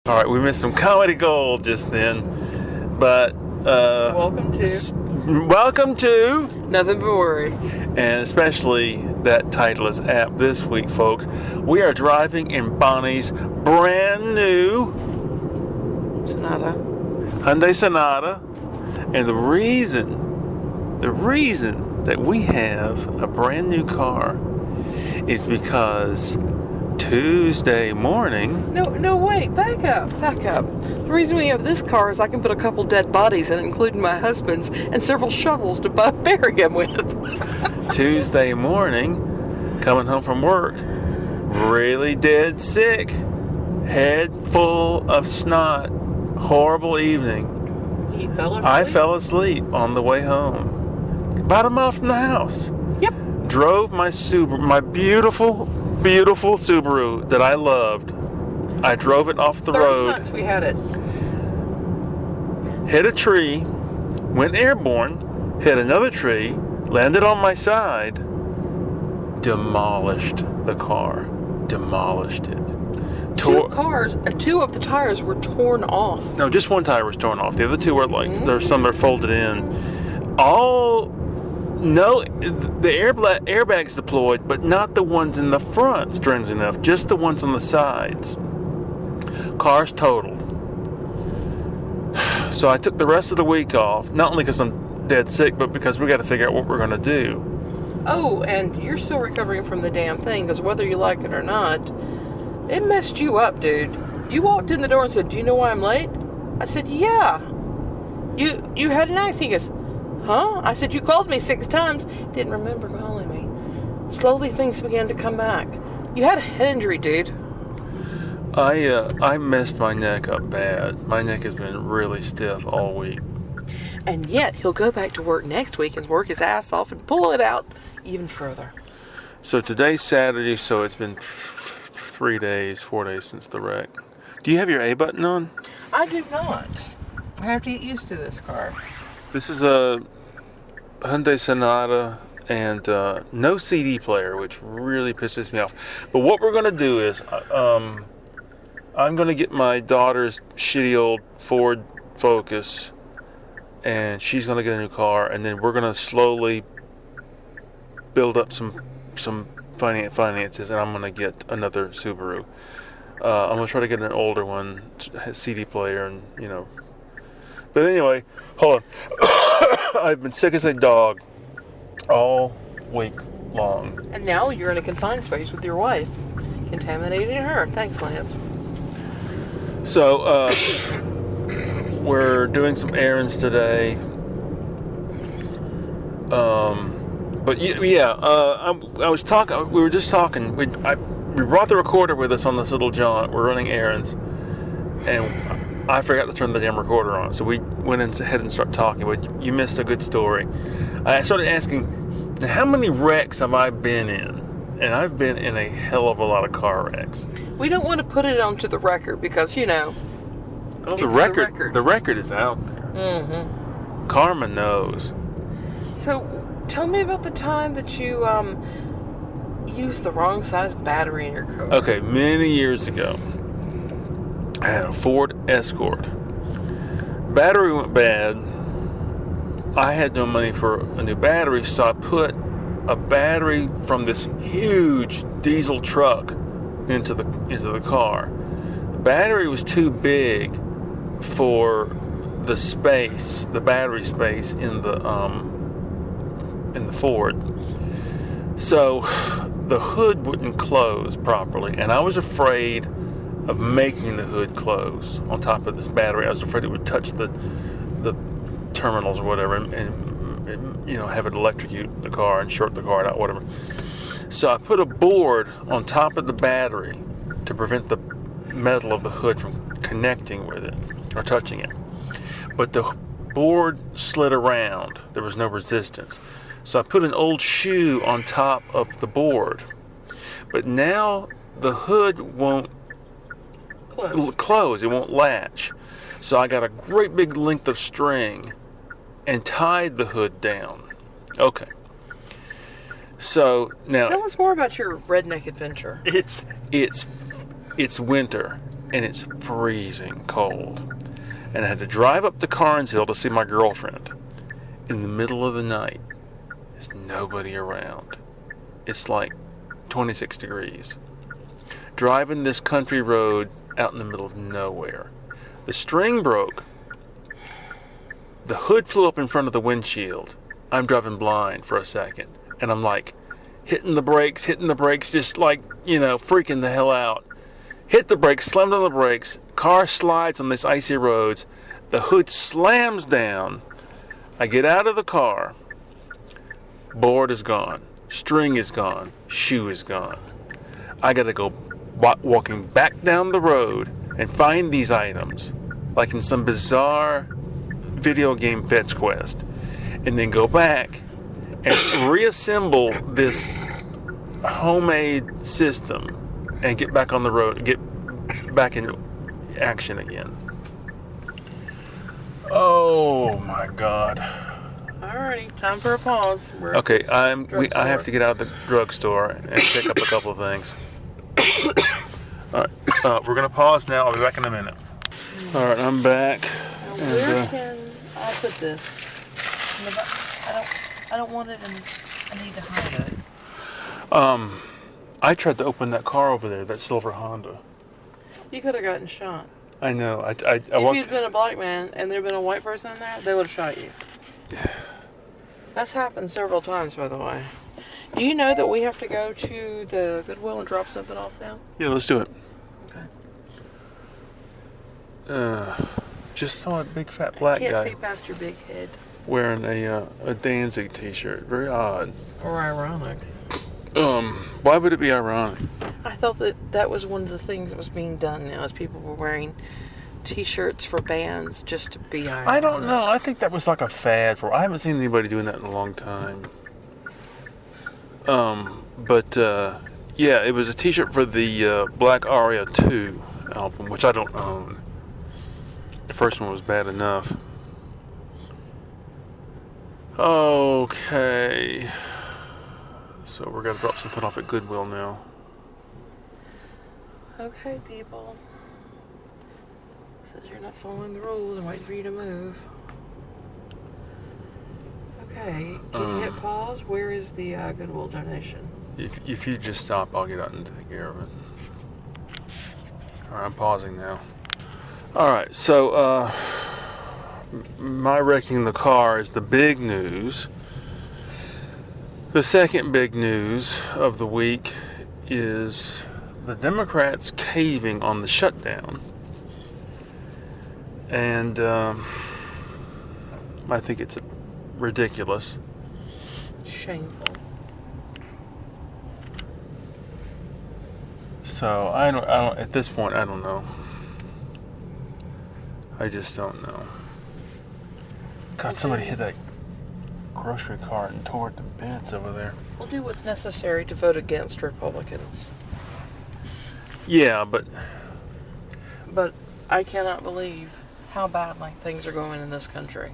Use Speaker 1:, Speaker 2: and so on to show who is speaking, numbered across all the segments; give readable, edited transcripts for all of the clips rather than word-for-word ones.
Speaker 1: All right, we missed some comedy gold just then, but
Speaker 2: Welcome to Nothing But Worry.
Speaker 1: And especially that title is apt this week, folks. We are driving in Bonnie's brand new Hyundai Sonata, and the reason that we have a brand new car is because Tuesday morning.
Speaker 2: No, wait, back up. The reason we have this car is I can put a couple dead bodies in it, including my husband's, and several shovels to bury him with.
Speaker 1: Tuesday morning, coming home from work, really dead sick, head full of snot, horrible evening.
Speaker 2: He fell asleep?
Speaker 1: I fell asleep on the way home, about a mile from the house.
Speaker 2: Yep.
Speaker 1: Drove my beautiful Subaru that I loved. I drove it off the
Speaker 2: 30
Speaker 1: road.
Speaker 2: months we had it.
Speaker 1: Hit a tree, went airborne, hit another tree, landed on my side, demolished the car. Demolished it.
Speaker 2: Two of the tires were torn off.
Speaker 1: No, just one tire was torn off. The other two were there's some that are folded in. No, the airbags deployed, but not the ones in the front, strangely enough. Just the ones on the sides. Car's totaled. So I took the rest of the week off, not only because I'm dead sick, but because we got to figure out what we're going to do.
Speaker 2: Oh, and you're still recovering from the damn thing, because whether you like it or not, it messed you up, dude. You walked in the door and said, "Do you know why I'm late?" I said, "Yeah." You had an accident. He goes, "Huh?" I said, "You called me 6 times." Didn't remember calling me. Slowly things began to come back. You had a head injury, dude.
Speaker 1: I messed my neck up bad. My neck has been really stiff all week.
Speaker 2: And yet, he'll go back to work next week and work his ass off and pull it out even further.
Speaker 1: So today's Saturday, so it's been 4 days since the wreck. Do you have your A button on?
Speaker 2: I do not. I have to get used to this car.
Speaker 1: This is a Hyundai Sonata and no CD player, which really pisses me off. But what we're going to do is I'm going to get my daughter's shitty old Ford Focus, and she's going to get a new car, and then we're going to slowly build up some finances, and I'm going to get another Subaru. I'm going to try to get an older one, CD player, and But anyway, hold on. I've been sick as a dog all week long.
Speaker 2: And now you're in a confined space with your wife, contaminating her. Thanks, Lance.
Speaker 1: So, we're doing some errands today. But yeah, I was talking. We were just talking. We brought the recorder with us on this little jaunt. We're running errands, and I forgot to turn the damn recorder on. So we went ahead and started talking. But you missed a good story. I started asking, how many wrecks have I been in? And I've been in a hell of a lot of car wrecks.
Speaker 2: We don't want to put it onto the record because
Speaker 1: the record is out there.
Speaker 2: Mm-hmm.
Speaker 1: Karma knows.
Speaker 2: So, tell me about the time that you used the wrong size battery in your car.
Speaker 1: Okay, many years ago, I had a Ford Escort. Battery went bad. I had no money for a new battery, so I put a battery from this huge diesel truck into the car. The battery was too big for the battery space in the Ford. So the hood wouldn't close properly, and I was afraid of making the hood close on top of this battery. I was afraid it would touch the terminals or whatever, and have it electrocute the car and short the car out, whatever. So I put a board on top of the battery to prevent the metal of the hood from connecting with it or touching it. But the board slid around. There was no resistance. So I put an old shoe on top of the board. But now the hood won't close. It won't latch. So I got a great big length of string and tied the hood down. Okay. So now
Speaker 2: tell us more about your redneck adventure.
Speaker 1: It's winter. and it's freezing cold. And I had to drive up to Carnesville to see my girlfriend. In the middle of the night, there's nobody around. It's like 26 degrees. Driving this country road out in the middle of nowhere. The string broke. The hood flew up in front of the windshield. I'm driving blind for a second. And I'm like, hitting the brakes, just like, freaking the hell out. Hit the brakes, slammed on the brakes. Car slides on these icy roads. The hood slams down. I get out of the car. Board is gone. String is gone. Shoe is gone. I got to go walking back down the road and find these items, like in some bizarre video game fetch quest, and then go back and reassemble this homemade system and get back on the road, get back in action again. Oh my God.
Speaker 2: Alrighty, time for a pause.
Speaker 1: Okay, I have to get out of the drugstore and pick up a couple of things. Alright, we're going to pause now. I'll be back in a minute. Alright, I'm back.
Speaker 2: Now, where can I put this? I don't want it and I need to hide it.
Speaker 1: I tried to open that car over there, that silver Honda.
Speaker 2: You could have gotten shot.
Speaker 1: I know. If
Speaker 2: you'd been a black man and there'd been a white person in there, they would have shot you. That's happened several times, by the way. Do you know that we have to go to the Goodwill and drop something off now?
Speaker 1: Yeah, let's do it.
Speaker 2: Okay.
Speaker 1: Just saw a big fat black guy.
Speaker 2: Can't see past your big head.
Speaker 1: Wearing a Danzig t-shirt. Very odd.
Speaker 2: Or ironic.
Speaker 1: Why would it be ironic?
Speaker 2: I thought that was one of the things that was being done now, as people were wearing t-shirts for bands just to be ironic.
Speaker 1: I don't know. I think that was like a fad I haven't seen anybody doing that in a long time. Yeah, it was a t-shirt for the Black Aria 2 album, which I don't own. The first one was bad enough. Okay. So we're going to drop something off at Goodwill now.
Speaker 2: Okay, people. Says you're not following the rules and waiting for you to move. Okay, can you hit pause? Where is the Goodwill donation?
Speaker 1: If you just stop, I'll get out and take care of it. Alright, I'm pausing now. Alright, so my wrecking the car is the big news. The second big news of the week is the Democrats caving on the shutdown. And I think it's ridiculous.
Speaker 2: Shameful.
Speaker 1: So I don't at this point I don't know. I just don't know. God, somebody hit that grocery cart and tore it to bits over there.
Speaker 2: We'll do what's necessary to vote against Republicans.
Speaker 1: Yeah, but
Speaker 2: I cannot believe how badly things are going in this country.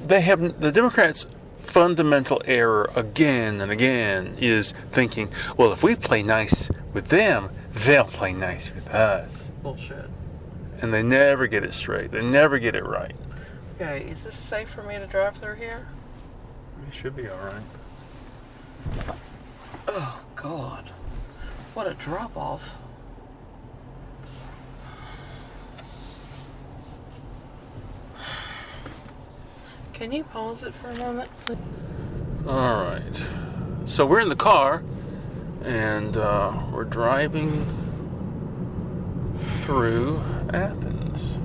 Speaker 1: the Democrats' fundamental error again and again is thinking, well, if we play nice with them, they'll play nice with us.
Speaker 2: Bullshit.
Speaker 1: And they never get it straight. They never get it right.
Speaker 2: Okay, is this safe for me to drive through here?
Speaker 1: It should be all right.
Speaker 2: Oh, God. What a drop-off. Can you pause it for a moment, please?
Speaker 1: All right. So we're in the car, and we're driving through Athens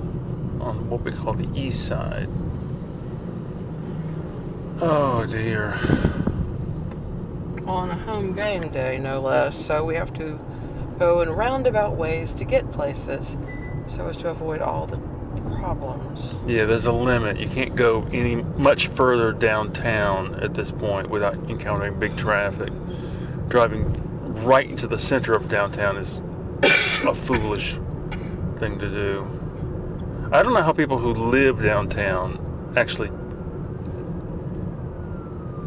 Speaker 1: on what we call the east side. Oh, dear.
Speaker 2: On a home game day, no less, so we have to go in roundabout ways to get places so as to avoid all the problems.
Speaker 1: Yeah, there's a limit. You can't go much further downtown at this point without encountering big traffic. Driving right into the center of downtown is a foolish thing to do. I don't know how people who live downtown actually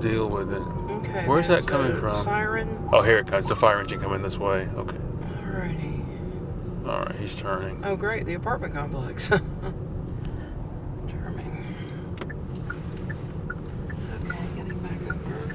Speaker 1: deal with it.
Speaker 2: Okay.
Speaker 1: Where's that coming from?
Speaker 2: Siren.
Speaker 1: Oh, here it comes. The fire engine coming this way. Okay.
Speaker 2: Alrighty.
Speaker 1: All right, he's turning.
Speaker 2: Oh, great, the apartment complex. Charming. Okay, getting back over.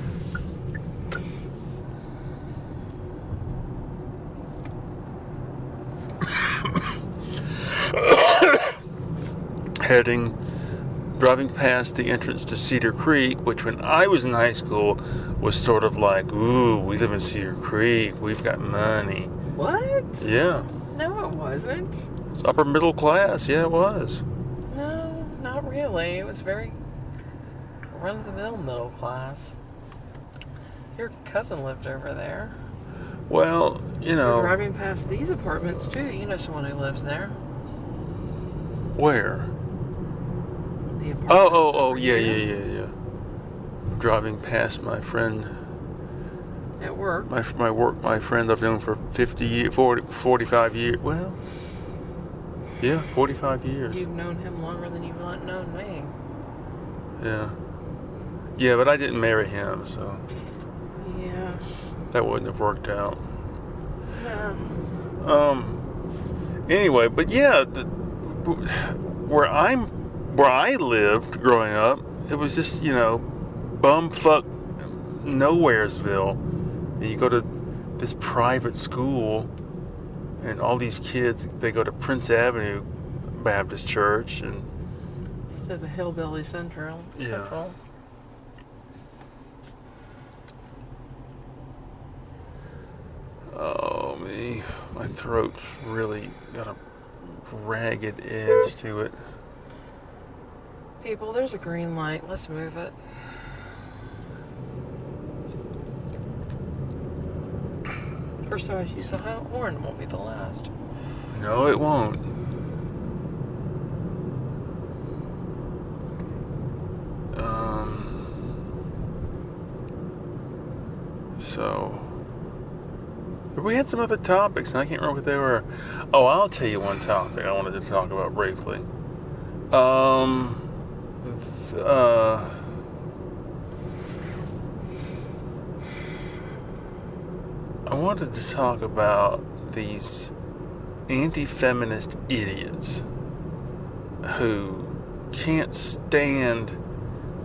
Speaker 1: Driving past the entrance to Cedar Creek, which when I was in high school was sort of like, ooh, we live in Cedar Creek, we've got money.
Speaker 2: What?
Speaker 1: Yeah.
Speaker 2: No, it wasn't.
Speaker 1: It's upper middle class. Yeah, it was.
Speaker 2: No, not really. It was very run-of-the-mill middle class. Your cousin lived over there.
Speaker 1: Well, you know.
Speaker 2: You're driving past these apartments, too. You know someone who lives there.
Speaker 1: Where?
Speaker 2: The apartments over
Speaker 1: Yeah.
Speaker 2: here.
Speaker 1: Driving past my friend.
Speaker 2: At work.
Speaker 1: My friend I've known for 45 years. Well, yeah, 45 years.
Speaker 2: You've known him longer than you've known me.
Speaker 1: Yeah. Yeah, but I didn't marry him, so
Speaker 2: Yeah.
Speaker 1: that wouldn't have worked out.
Speaker 2: No.
Speaker 1: Anyway, but yeah, where I lived growing up, it was just, bumfuck nowheresville. And you go to this private school, and all these kids, they go to Prince Avenue Baptist Church, and
Speaker 2: Instead of Hillbilly Central.
Speaker 1: Yeah. Oh, me. My throat's really got a ragged edge to it.
Speaker 2: People, there's a green light. Let's move it. First time I use the horn won't be the last.
Speaker 1: No, it won't. So we had some other topics, and I can't remember what they were. Oh, I'll tell you one topic I wanted to talk about briefly. I wanted to talk about these anti-feminist idiots who can't stand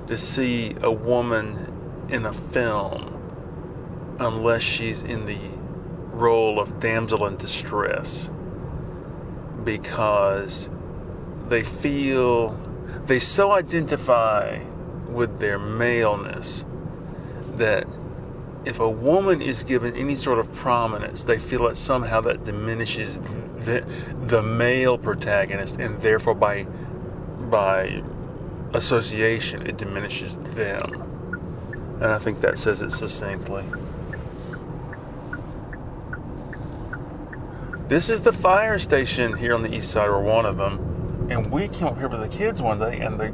Speaker 1: to see a woman in a film unless she's in the role of damsel in distress, because they so identify with their maleness that if a woman is given any sort of prominence, they feel that somehow that diminishes the male protagonist, and therefore by association it diminishes them. And I think that says it succinctly. This is the fire station here on the east side, or one of them, and we came up here with the kids one day, and the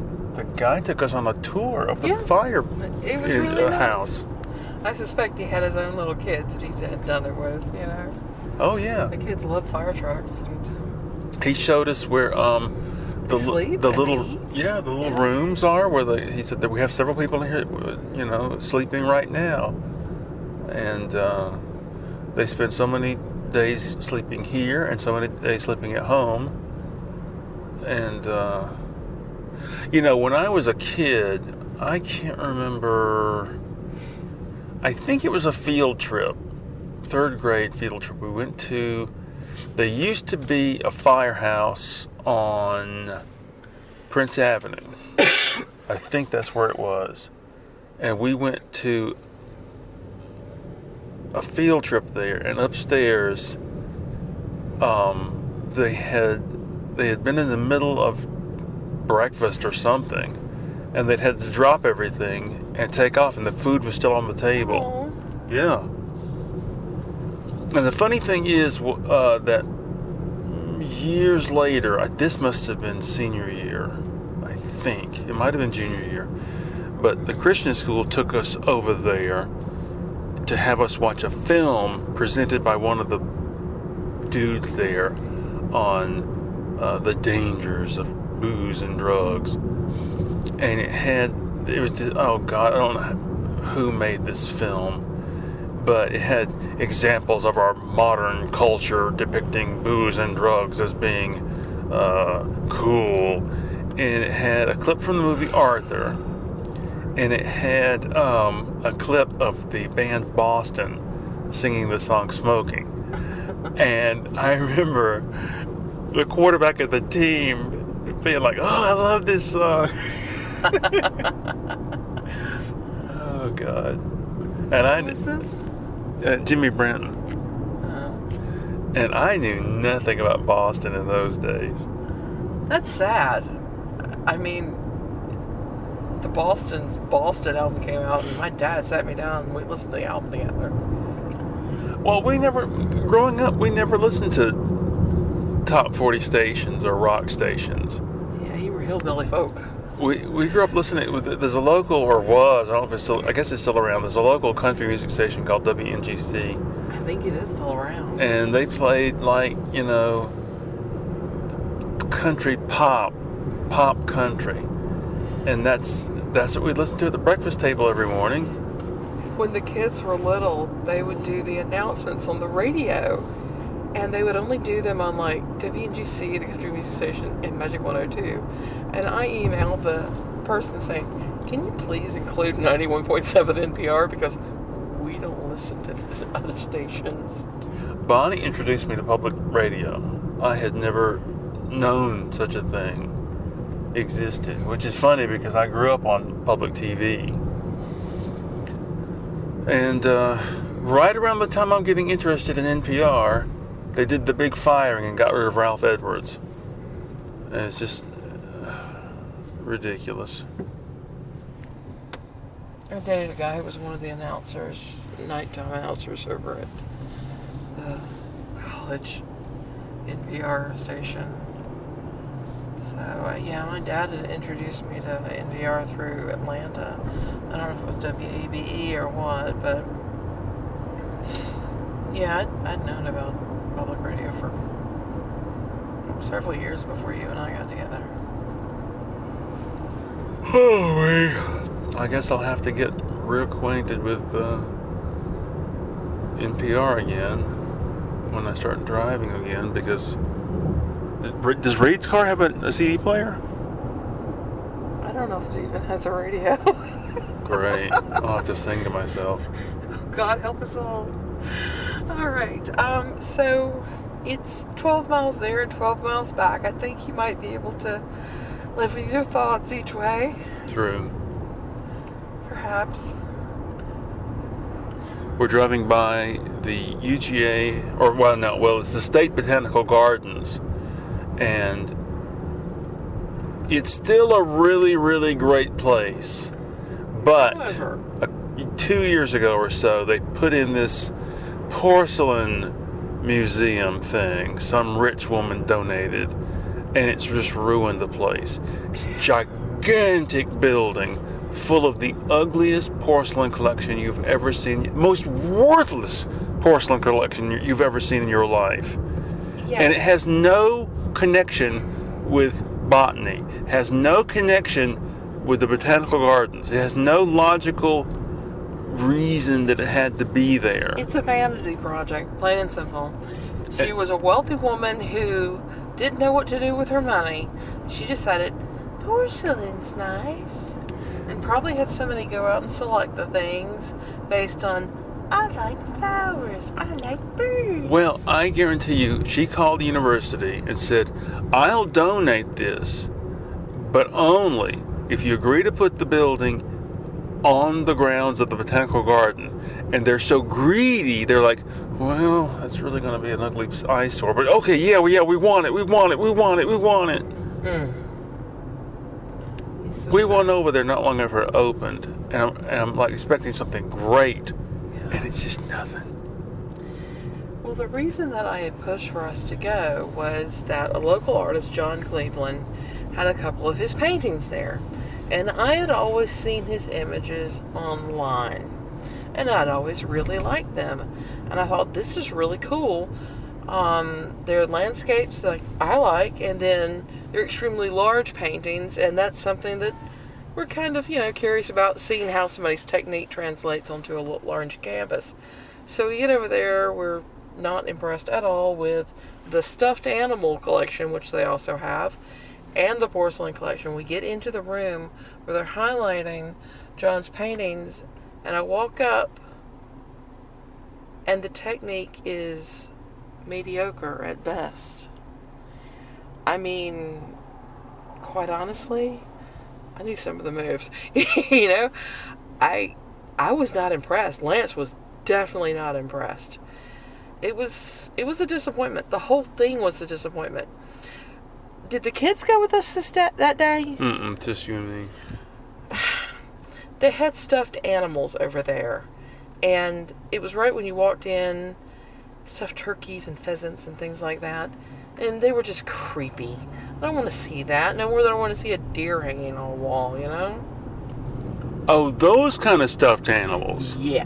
Speaker 1: guy took us on a tour of the fire
Speaker 2: It was really nice.
Speaker 1: house.
Speaker 2: I suspect he had his own little kids that he had done it with,
Speaker 1: Oh yeah.
Speaker 2: The kids love fire trucks. And
Speaker 1: He showed us where the
Speaker 2: sleep
Speaker 1: the
Speaker 2: and
Speaker 1: little
Speaker 2: eat.
Speaker 1: the little rooms are where he said that we have several people in here sleeping right now, and they spend so many days sleeping here and so many days sleeping at home. And when I was a kid, I can't remember, I think it was a field trip, 3rd grade field trip. We went to, there used to be a firehouse on Prince Avenue. I think that's where it was. And we went to a field trip there, and upstairs they had been in the middle of breakfast or something, and they'd had to drop everything and take off, and the food was still on the table.
Speaker 2: Aww.
Speaker 1: Yeah. And the funny thing is that years later, this must have been senior year, I think. It might have been junior year. But the Christian school took us over there to have us watch a film presented by one of the dudes there on the dangers of booze and drugs. And oh God, I don't know who made this film, but it had examples of our modern culture depicting booze and drugs as being cool. And it had a clip from the movie Arthur, and it had a clip of the band Boston singing the song Smoking. And I remember the quarterback of the team being like, "Oh, I love this song." Oh, God. And
Speaker 2: Who was this?
Speaker 1: Jimmy Brenton. And I knew nothing about Boston in those days.
Speaker 2: That's sad. I mean, the Boston album came out, and my dad sat me down and we listened to the album together.
Speaker 1: Well, growing up, we never listened to top 40 stations or rock stations.
Speaker 2: Yeah, you were hillbilly folk.
Speaker 1: We grew up listening. There's a local, or was, I don't know if it's still, I guess it's still around. There's a local country music station called WNGC.
Speaker 2: I think it is still around.
Speaker 1: And they played country pop country. And that's what we listened to at the breakfast table every morning.
Speaker 2: When the kids were little, they would do the announcements on the radio, and they would only do them on like WNGC, the country music station, and Magic 102. And I emailed the person saying, "Can you please include 91.7 NPR, because we don't listen to these other stations."
Speaker 1: Bonnie introduced me to public radio. I had never known such a thing existed, which is funny because I grew up on public TV. And right around the time I'm getting interested in NPR, they did the big firing and got rid of Ralph Edwards. And it's just ridiculous.
Speaker 2: I dated a guy who was one of the announcers, nighttime announcers over at the college NPR station. So, yeah, my dad had introduced me to NPR through Atlanta. I don't know if it was WABE or what, but yeah, I'd known about public radio for several years before you and I got together.
Speaker 1: Oh, I guess I'll have to get reacquainted with NPR again when I start driving again, because does Reed's car have a CD player?
Speaker 2: I don't know if it even has a radio.
Speaker 1: Great. I'll have to sing to myself.
Speaker 2: God help us all. All right. So it's 12 miles there and 12 miles back. I think you might be able to live with your thoughts each way.
Speaker 1: True.
Speaker 2: Perhaps.
Speaker 1: We're driving by the UGA, it's the State Botanical Gardens. And it's still a really, really great place. But 2 years ago or so, they put in this porcelain museum thing some rich woman donated, and it's just ruined the place. It's a gigantic building full of the ugliest porcelain collection you've ever seen, most worthless porcelain collection you've ever seen in your life. Yes. And it has no connection with botany, has no connection with the botanical gardens. It has no logical reason that it had to be there.
Speaker 2: It's a vanity project, plain and simple. She was a wealthy woman who didn't know what to do with her money. She decided, porcelain's nice, and probably had somebody go out and select the things based on, I like flowers, I like birds.
Speaker 1: Well, I guarantee you, she called the university and said, I'll donate this, but only if you agree to put the building on the grounds of the botanical garden. And they're so greedy, they're like, well, that's really going to be an ugly eyesore, but okay, we want it. We want it. We went over there not long after it opened, and I'm like expecting something great. And it's just nothing.
Speaker 2: Well, the reason that I had pushed for us to go was that a local artist, John Cleveland, had a couple of his paintings there. And I had always seen his images online. And I'd always really liked them. And I thought, this is really cool. They're landscapes that I like, and then they're extremely large paintings, and that's something that we're kind of, curious about, seeing how somebody's technique translates onto a large canvas. So we get over there, we're not impressed at all with the stuffed animal collection, which they also have, and the porcelain collection. We get into the room where they're highlighting John's paintings, and I walk up, and the technique is mediocre at best. I mean, quite honestly, I knew some of the moves. You know, I was not impressed. Lance was definitely not impressed. It was a disappointment. The whole thing was a disappointment. Did the kids go with us that day?
Speaker 1: Just you and me.
Speaker 2: They had stuffed animals over there, and it was right when you walked in, stuffed turkeys and pheasants and things like that, and they were just creepy. I don't want to see that. No more than I want to see a deer hanging on a wall, you know?
Speaker 1: Oh, those kind of stuffed animals.
Speaker 2: Yeah.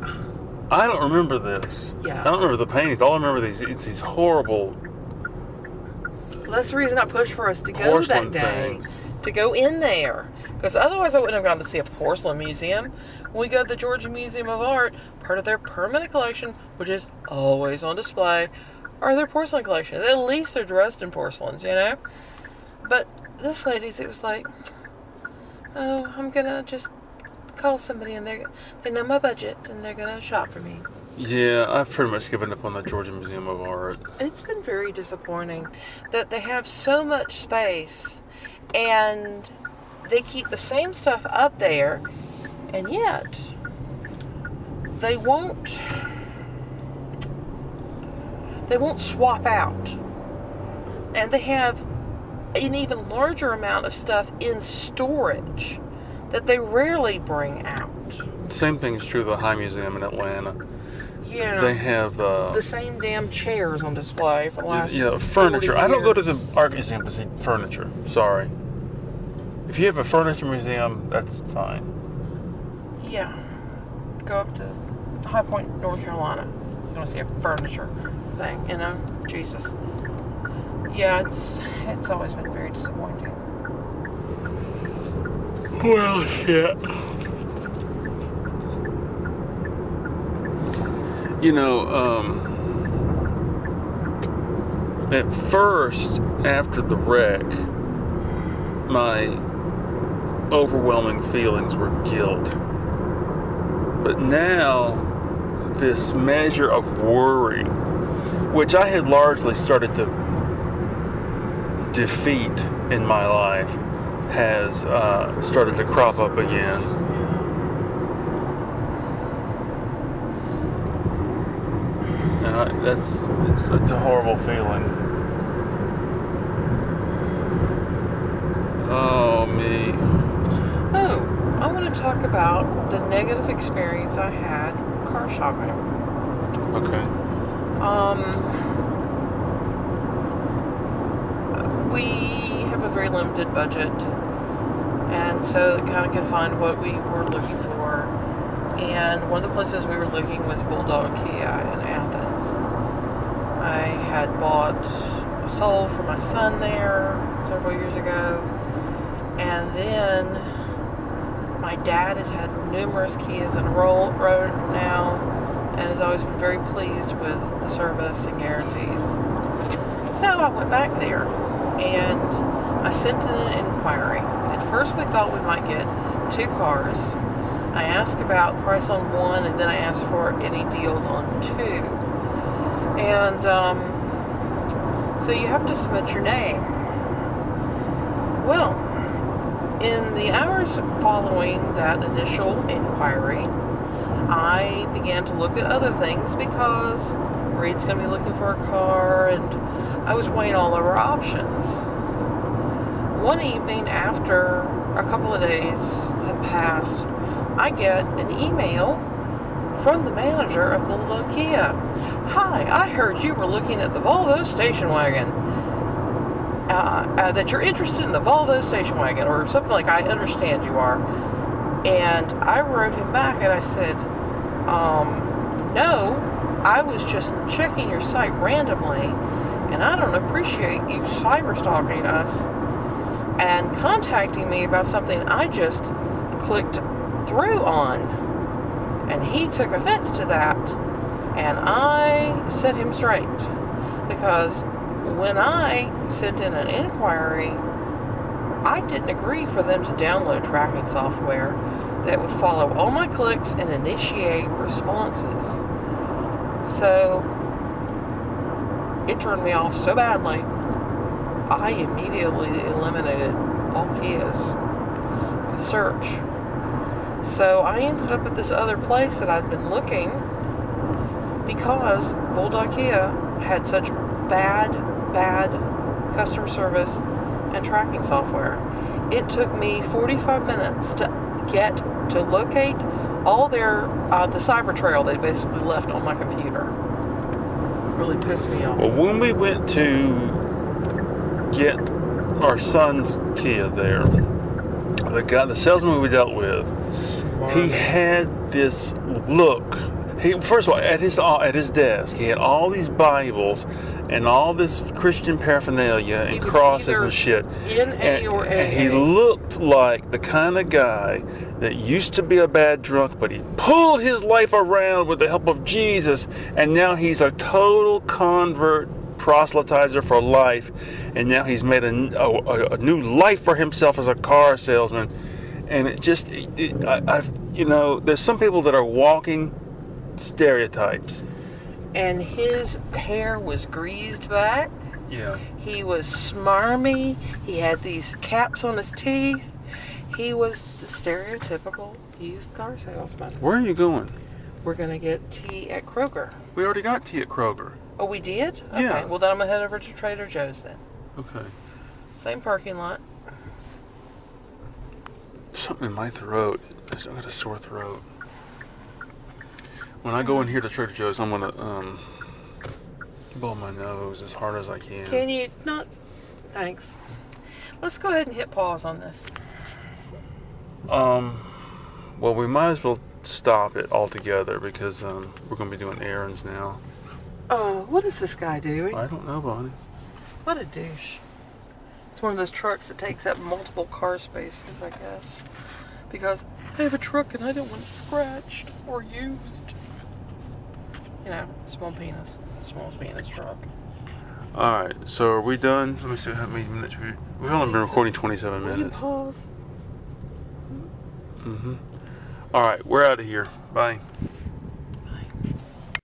Speaker 1: I don't remember this.
Speaker 2: Yeah.
Speaker 1: I don't remember the paintings. All I remember it's these horrible.
Speaker 2: That's the reason I pushed for us to go
Speaker 1: Porcelain
Speaker 2: that day.
Speaker 1: things.
Speaker 2: To go in there. Because otherwise I wouldn't have gone to see a porcelain museum. When we go to the Georgia Museum of Art, part of their permanent collection, which is always on display, are their porcelain collections. At least they're dressed in porcelains, you know? But this lady's, it was like, oh, I'm going to just call somebody and they know my budget and they're going to shop for me.
Speaker 1: Yeah, I've pretty much given up on the Georgia Museum of Art.
Speaker 2: It's been very disappointing that they have so much space and they keep the same stuff up there, and yet they won't swap out. And they have an even larger amount of stuff in storage that they rarely bring out.
Speaker 1: Same thing is true of the High Museum in Atlanta.
Speaker 2: Yeah.
Speaker 1: They have
Speaker 2: the same damn chairs on display for the last
Speaker 1: furniture.
Speaker 2: 40
Speaker 1: I don't go to
Speaker 2: years.
Speaker 1: the art museum to see furniture. Sorry. If you have a furniture museum, that's fine.
Speaker 2: Yeah. Go up to High Point, North Carolina. You want to see a furniture thing, you know? Jesus. Yeah, it's always been very disappointing.
Speaker 1: Well, shit. You know, at first, after the wreck, my overwhelming feelings were guilt. But now, this measure of worry, which I had largely started to defeat in my life, has started to crop up again. And it's a horrible feeling. Oh, me.
Speaker 2: Oh, I want to talk about the negative experience I had car shopping.
Speaker 1: Okay.
Speaker 2: We have a very limited budget, and so it kind of confined what we were looking for. And one of the places we were looking was Bulldog Kia in Athens. I had bought a Soul for my son there several years ago, and then my dad has had numerous Kias in a row now, and has always been very pleased with the service and guarantees. So I went back there, and I sent in an inquiry. At first we thought we might get 2 cars. I asked about price on 1, and then I asked for any deals on 2. And so you have to submit your name. Well, in the hours following that initial inquiry, I began to look at other things because Reed's going to be looking for a car, and I was weighing all of our options. One evening, after a couple of days had passed, I get an email from the manager of Bulldog Kia. Hi, I heard you were looking at the Volvo station wagon. That you're interested in the Volvo station wagon, or something like, I understand you are. And I wrote him back and I said, no, I was just checking your site randomly, and I don't appreciate you cyber stalking us and contacting me about something I just clicked through on. And he took offense to that And I set him straight, because when I sent in an inquiry, I didn't agree for them to download tracking software that would follow all my clicks and initiate responses. So it turned me off so badly, I immediately eliminated all Kias from the search. So I ended up at this other place that I'd been looking, because Bulldog Kia had such bad customer service and tracking software. It took me 45 minutes to locate all their the cyber trail they basically left on my computer. It really pissed me off.
Speaker 1: Well, when we went to get our son's Kia there, the salesman we dealt with,
Speaker 2: Smart.
Speaker 1: he had this look. First of all, at his desk, he had all these Bibles and all this Christian paraphernalia and crosses and shit. And he looked like the kind of guy that used to be a bad drunk, but he pulled his life around with the help of Jesus, and now he's a total convert, proselytizer for life, and now he's made a new life for himself as a car salesman. And there's some people that are walking stereotypes.
Speaker 2: And his hair was greased back.
Speaker 1: Yeah.
Speaker 2: He was smarmy. He had these caps on his teeth. He was the stereotypical used car salesman.
Speaker 1: Where are you going?
Speaker 2: We're going to get tea at Kroger.
Speaker 1: We already got tea at Kroger.
Speaker 2: Oh, we did? Okay.
Speaker 1: Yeah.
Speaker 2: Well, then I'm going to head over to Trader Joe's then.
Speaker 1: Okay.
Speaker 2: Same parking lot.
Speaker 1: Something in my throat. I've got a sore throat. When I go in here to Trader Joe's, I'm going to blow my nose as hard as I can.
Speaker 2: Can you not? Thanks. Let's go ahead and hit pause on this.
Speaker 1: Well, we might as well stop it altogether, because we're going to be doing errands now.
Speaker 2: Oh, what is this guy doing?
Speaker 1: I don't know, Bonnie.
Speaker 2: What a douche. It's one of those trucks that takes up multiple car spaces, I guess. Because I have a truck and I don't want it scratched or used. You know, small penis truck.
Speaker 1: Alright, so are we done? Let me see how many minutes we've only been recording 27
Speaker 2: Will you
Speaker 1: minutes.
Speaker 2: pause?
Speaker 1: Alright, we're out of here. Bye.